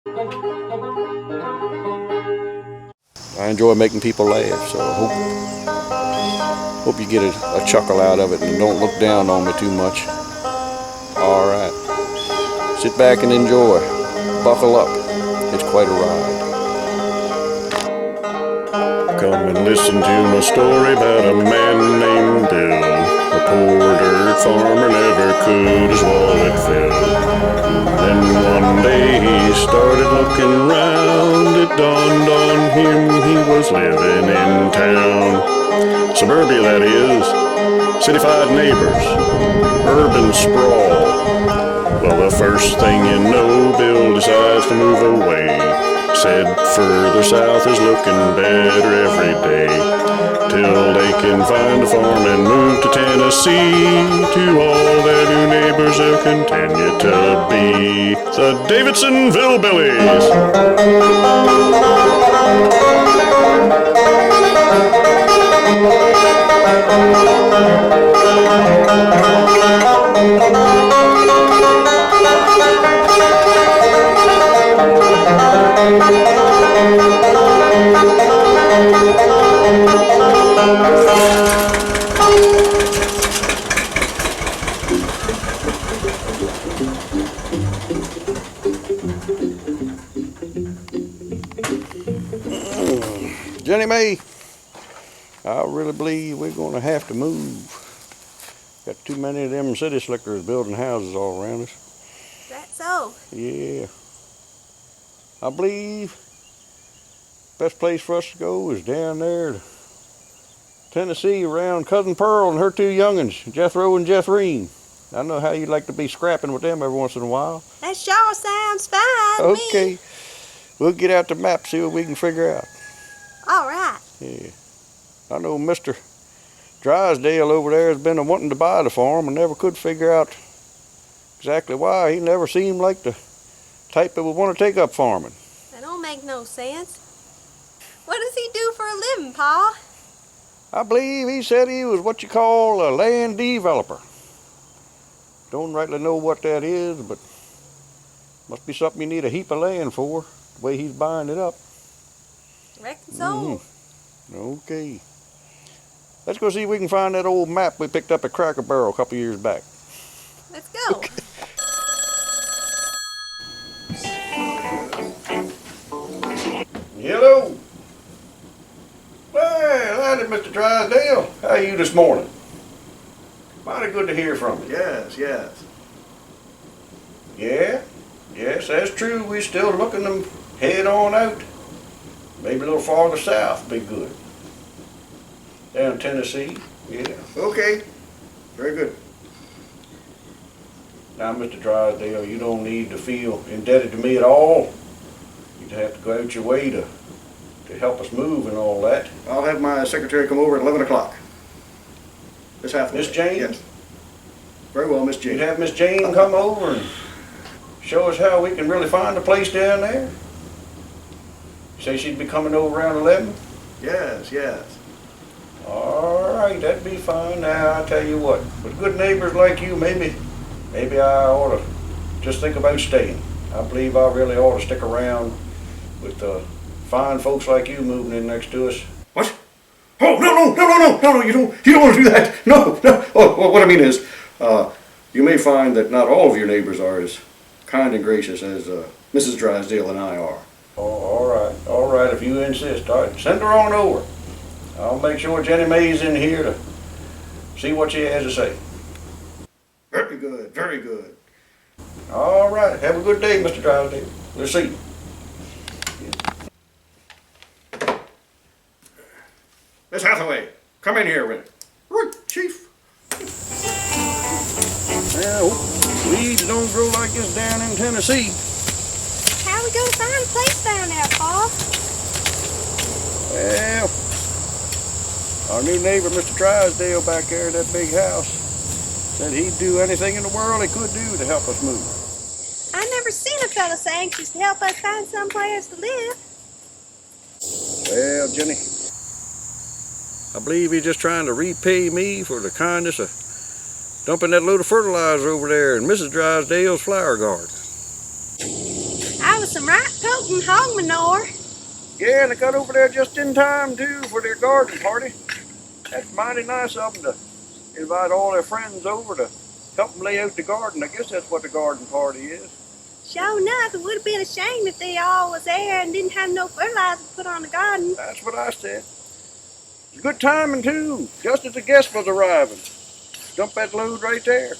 I enjoy making people laugh, so I hope you get a chuckle out of it and don't look down on me too much. All right, sit back and enjoy. Buckle up. It's quite a ride. Come and listen to my story about a man named Bill. A poor dirt farmer never could his wallet fill. Then one day he started looking round. It dawned on him he was living in town. Suburbia, that is. Cityfied neighbors. Urban sprawl. Well, the first thing you know, Bill decides to move away. Said further south is looking better every day, till they can find a farm and move to Tennessee. To all their new neighbors they'll continue to be the Davidsonvillbillies. Jenny Mae, I really believe we're going to have to move. Got too many of them city slickers building houses all around us. Is that so? Yeah. I believe best place for us to go is down there to Tennessee around Cousin Pearl and her two young'uns, Jethro and Jethreen. I know how you like to be scrapping with them every once in a while. That sure sounds fine to me. Okay. We'll get out the map, see what we can figure out. All right. Yeah. I know Mr. Drysdale over there has been wanting to buy the farm and never could figure out exactly why. He never seemed like the type that would want to take up farming. That don't make no sense. What does he do for a living, Pa? I believe he said he was what you call a land developer. Don't rightly know what that is, but must be something you need a heap of land for, the way he's buying it up. Reckon so. Okay. Let's go see if we can find that old map we picked up at Cracker Barrel a couple years back. Let's go. Okay. Hello. Well, howdy, Mr. Drysdale. How are you this morning? Mighty good to hear from you. Yes. Yeah? Yes, that's true. We're still looking to head on out. Maybe a little farther south would be good. Down Tennessee. Yeah. Okay. Very good. Now, Mr. Drysdale, you don't need to feel indebted to me at all. You'd have to go out your way to help us move and all that. I'll have my secretary come over at 11 o'clock. Miss Hathaway. Miss Jane? Yes. Very well, Miss Jane. You'd have Miss Jane come over and show us how we can really find a place down there? Say she'd be coming over around 11? Yes. All right, that'd be fine. Now, I tell you what, with good neighbors like you, maybe I ought to just think about staying. I believe I really ought to stick around with fine folks like you moving in next to us. What? Oh, no, you don't want to do that. No. Oh, what I mean is, you may find that not all of your neighbors are as kind and gracious as Mrs. Drysdale and I are. Oh, all right, if you insist. All right, send her on over. I'll make sure Jenny Mae's in here to see what she has to say. Very good. All right, have a good day, Mr. Drysdale. We'll see you. Miss Hathaway, come in here a minute. Right, Chief. Well, weeds don't grow like this down in Tennessee. How are we going to find a place down there, Pa? Well, our new neighbor, Mr. Drysdale, back there in that big house, said he'd do anything in the world he could do to help us move. I never seen a fella so anxious to help us find someplace to live. Well, Jenny, I believe he's just trying to repay me for the kindness of dumping that load of fertilizer over there in Mrs. Drysdale's flower garden. I was some right potent hog manure. Yeah, and they got over there just in time, too, for their garden party. That's mighty nice of them to invite all their friends over to help them lay out the garden. I guess that's what the garden party is. Sure enough, it would have been a shame if they all was there and didn't have no fertilizer to put on the garden. That's what I said. It's good timing, too, just as the guest was arriving. Dump that load right there.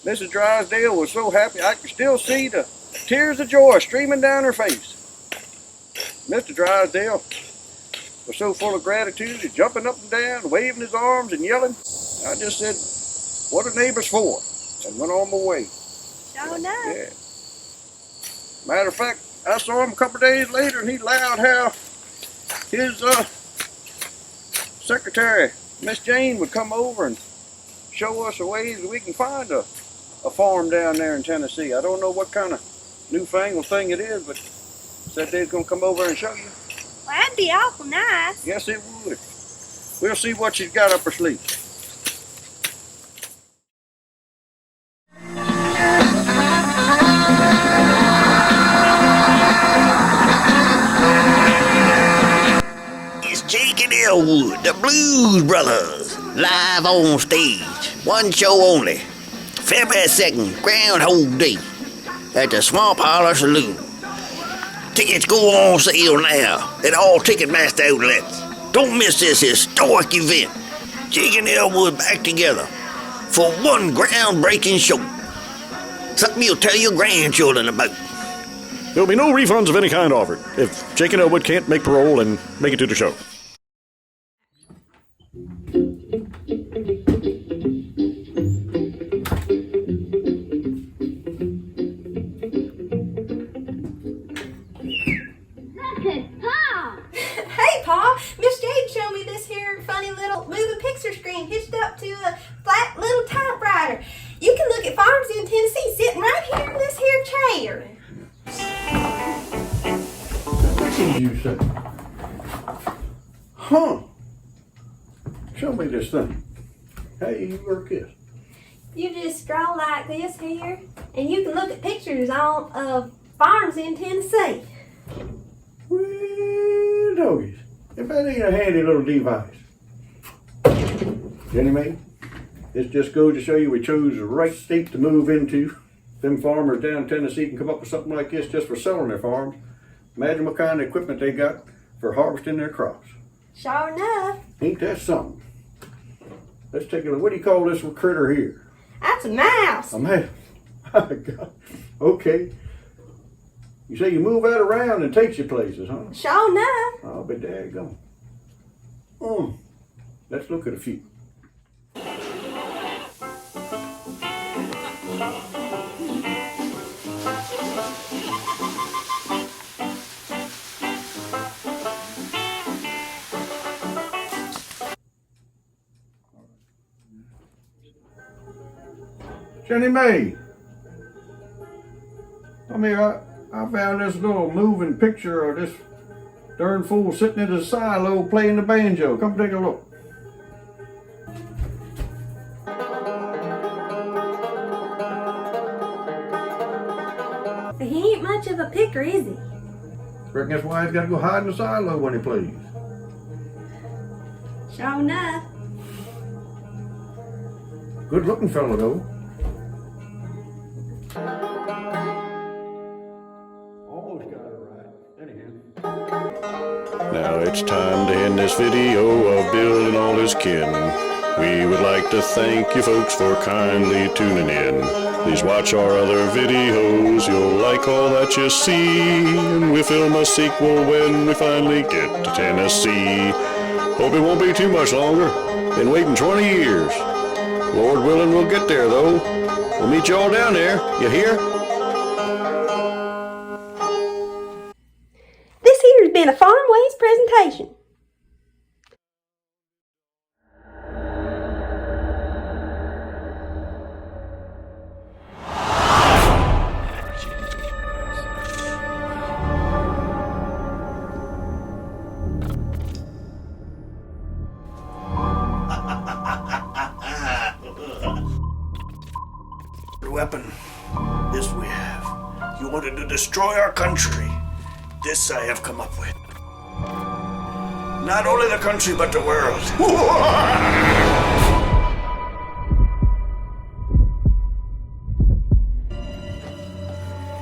Mrs. Drysdale was so happy I could still see the tears of joy streaming down her face. Mr. Drysdale was so full of gratitude, he's jumping up and down, waving his arms and yelling. I just said, what are neighbors for? And went on my way. Sure enough. Yeah. Matter of fact, I saw him a couple of days later and he allowed how his secretary, Miss Jane, would come over and show us the ways that we can find a farm down there in Tennessee. I don't know what kind of newfangled thing it is, but said they was going to come over and show you. Well, that'd be awful nice. Yes, it would. We'll see what she's got up her sleeve. It's Jake and Elwood, the Blues Brothers, live on stage. One show only. February 2nd, Groundhog Day, at the Swamp Holler Saloon. Tickets go on sale now at all Ticketmaster outlets. Don't miss this historic event. Jake and Elwood back together for one groundbreaking show. Something you'll tell your grandchildren about. There'll be no refunds of any kind offered if Jake and Elwood can't make parole and make it to the show. Hey, Pa, Miss Jade showed me this here funny little moving picture screen hitched up to a flat little typewriter. You can look at farms in Tennessee sitting right here in this here chair. What did you say? Huh. Show me this thing. How you work this? You just scroll like this here, and you can look at pictures of farms in Tennessee. Well, doggies, if that ain't a handy little device. Jenny Mae, this just goes to show you we chose the right state to move into. Them farmers down in Tennessee can come up with something like this just for selling their farms. Imagine what kind of equipment they got for harvesting their crops. Sure enough. Ain't that something? Let's take a look. What do you call this critter here? That's a mouse. A mouse. My God. Okay. You say you move that around and takes you places, huh? Sure enough. I'll be daggone. Let's look at a few. Jenny Mae, I found this little moving picture of this darn fool sitting in his silo playing the banjo. Come take a look. He ain't much of a picker, is he? Reckon that's why he's got to go hide in the silo when he plays. Sure enough. Good looking fellow though. Almost got it right. Anyhow. Now it's time to end this video of Bill and all his kin. We would like to thank you folks for kindly tuning in. Please watch our other videos, you'll like all that you see. And we'll film a sequel when we finally get to Tennessee. Hope it won't be too much longer. Been waiting 20 years. Lord willing, we'll get there though. We'll meet you all down there, you hear? This here's been a Farmways presentation. Weapon. This we have. You wanted to destroy our country, this I have come up with. Not only the country, but the world.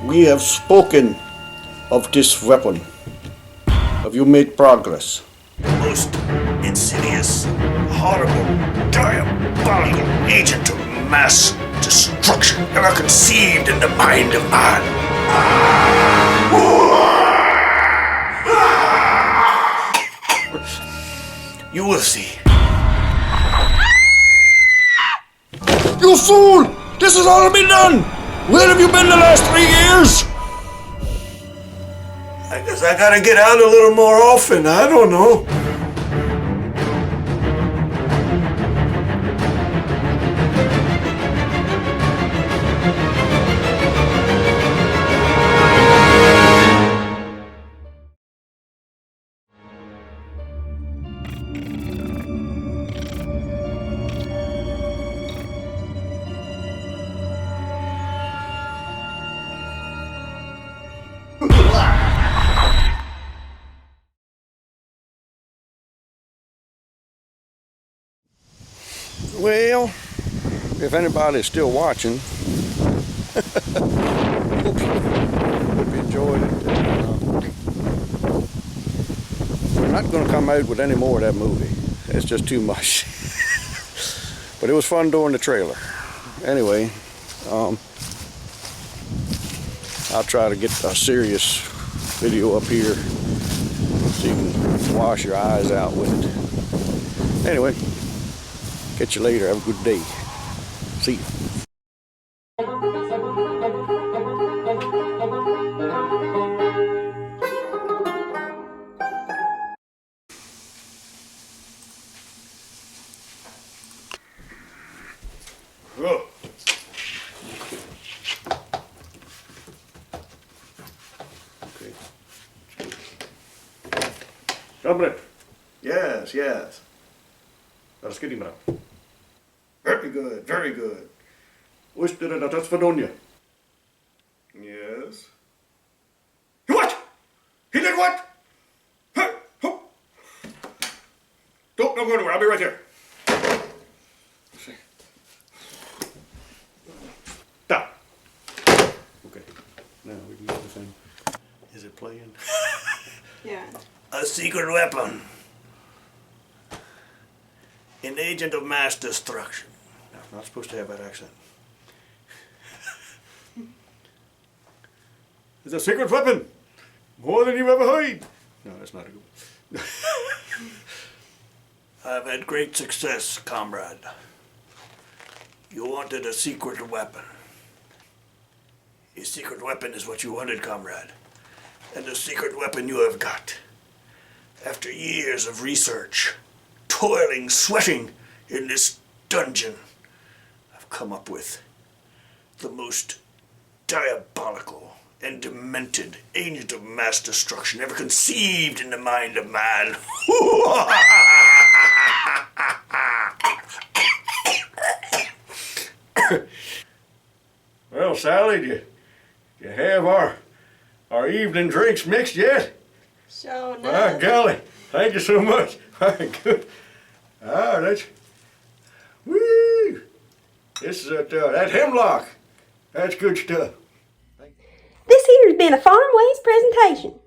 We have spoken of this weapon. Have you made progress? Most insidious, horrible, diabolical agent of mass destruction ever conceived in the mind of man. You will see. You fool! This has all been done! Where have you been the last 3 years? I guess I gotta get out a little more often. I don't know. Well, if anybody's still watching, hope you enjoyed it. I'm not going to come out with any more of that movie. It's just too much. But it was fun doing the trailer. Anyway, I'll try to get a serious video up here so you can wash your eyes out with it. Anyway, catch you later. Have a good day. See you. Oh. Okay. Dobre. Yes, yes. Teraz kiedy brat? Very good, very good. Uśtyle na to Swadonia. Yes. What? He did what? Huh? Huh? Don't go anywhere. I'll be right there. Stop. Okay. Now we can get the thing. Is it playing? Yeah. A secret weapon. An agent of mass destruction. No, I'm not supposed to have that accent. It's a secret weapon. More than you ever heard. No, that's not a good one. I've had great success, comrade. You wanted a secret weapon. A secret weapon is what you wanted, comrade. And the secret weapon you have got. After years of research, toiling, sweating in this dungeon, I've come up with the most diabolical and demented agent of mass destruction ever conceived in the mind of man. Well, Sally, do you have our evening drinks mixed yet? So no. My golly, thank you so much. Good. Ah, that's, woo! This is that hemlock. That's good stuff. This here has been a Farm Ways presentation.